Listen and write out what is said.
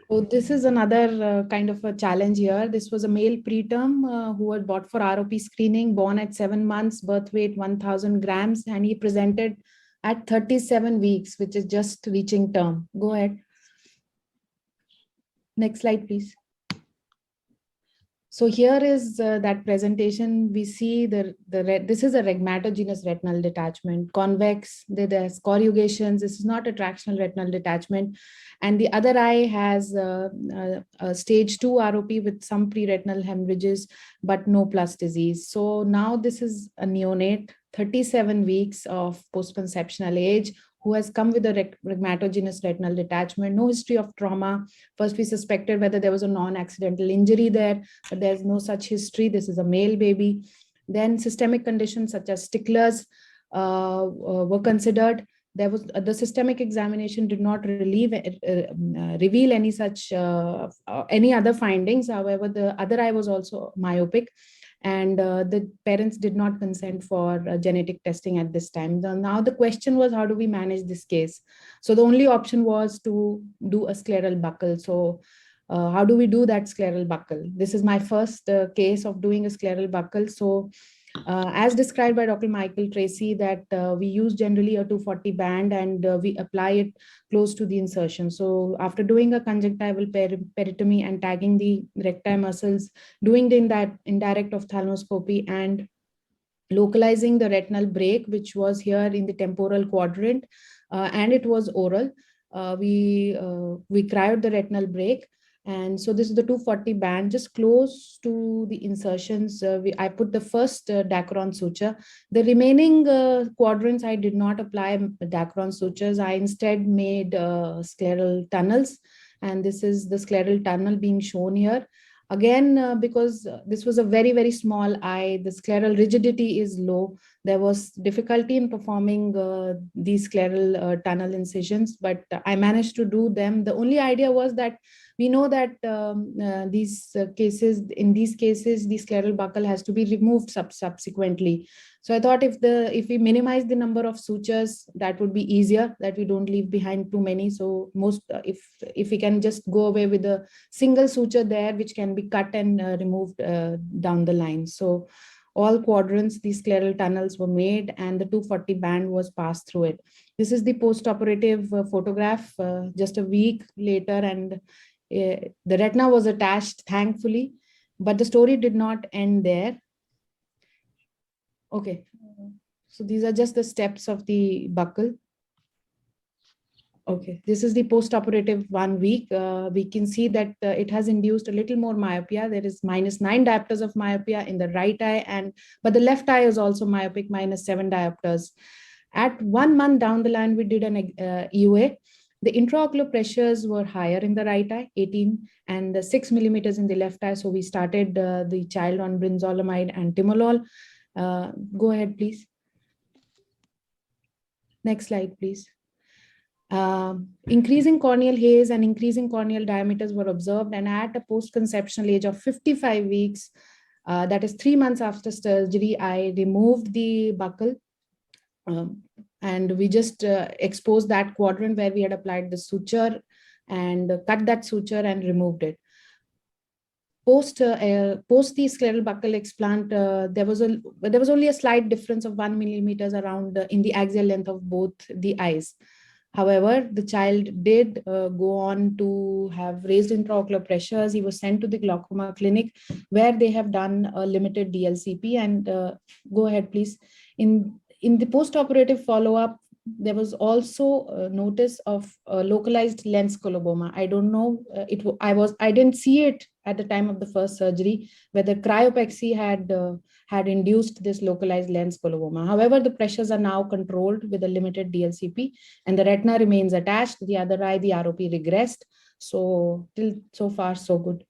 So this is another kind of a challenge here. This was a male preterm who was brought for ROP screening, born at 7 months, birth weight 1,000 grams, and he presented at 37 weeks, which is just reaching term. Go ahead. Next slide, please. So here is that presentation. We see this is a rhegmatogenous retinal detachment, convex. There's corrugations. This is not a tractional retinal detachment. And the other eye has a stage 2 ROP with some pre-retinal hemorrhages, but no plus disease. So now this is a neonate, 37 weeks of post-conceptional age, who has come with a rhegmatogenous retinal detachment, no history of trauma. First, we suspected whether there was a non-accidental injury there, but there's no such history. This is a male baby. Then systemic conditions such as sticklers were considered. There was the systemic examination did not reveal any such any other findings. However, the other eye was also myopic, and the parents did not consent for genetic testing at this time. Now the question was, how do we manage this case? So the only option was to do a scleral buckle. So how do we do that scleral buckle? This is my first case of doing a scleral buckle. So as described by Dr. Michael Tracy, that we use generally a 240 band, and we apply it close to the insertion. So after doing a conjunctival peritomy and tagging the recti muscles, doing the indirect ophthalmoscopy, and localizing the retinal break, which was here in the temporal quadrant, and it was oral. We cryoed the retinal break. And so this is the 240 band, just close to the insertions. I put the first Dacron suture. The remaining quadrants, I did not apply Dacron sutures. I instead made scleral tunnels. And this is the scleral tunnel being shown here. Again, because this was a very, very small eye, the scleral rigidity is low. There was difficulty in performing these scleral tunnel incisions, but I managed to do them. The only idea was that we know that in these cases, the scleral buckle has to be removed subsequently. So I thought if we minimize the number of sutures, that would be easier, that we don't leave behind too many. So if we can just go away with a single suture there, which can be cut and removed down the line. So all quadrants, these scleral tunnels were made, and the 240 band was passed through it. This is the post-operative photograph just a week later, and the retina was attached, thankfully, but the story did not end there. Okay, so these are just the steps of the buckle. Okay, this is the post-operative 1 week. We can see that it has induced a little more myopia. There is -9 diopters of myopia in the right eye, but the left eye is also myopic, -7 diopters. At 1 month down the line, we did an EUA. The intraocular pressures were higher in the right eye, 18, and 6 millimeters in the left eye. So we started the child on brinzolamide and timolol. Go ahead, please. Next slide, please. Increasing corneal haze and increasing corneal diameters were observed, and at a post-conceptional age of 55 weeks, that is 3 months after surgery, I removed the buckle. And we just exposed that quadrant where we had applied the suture, and cut that suture and removed it. Post the scleral buckle explant, there was only a slight difference of 1 millimeters around in the axial length of both the eyes. However, the child did go on to have raised intraocular pressures. He was sent to the glaucoma clinic, where they have done a limited DLCP. And go ahead, please. In the post-operative follow-up, there was also notice of localized lens coloboma. I don't know, I didn't see it at the time of the first surgery, whether cryopexy had induced this localized lens coloboma. However, the pressures are now controlled with a limited DLCP, and the retina remains attached. The other eye, the ROP regressed. So so far, so good.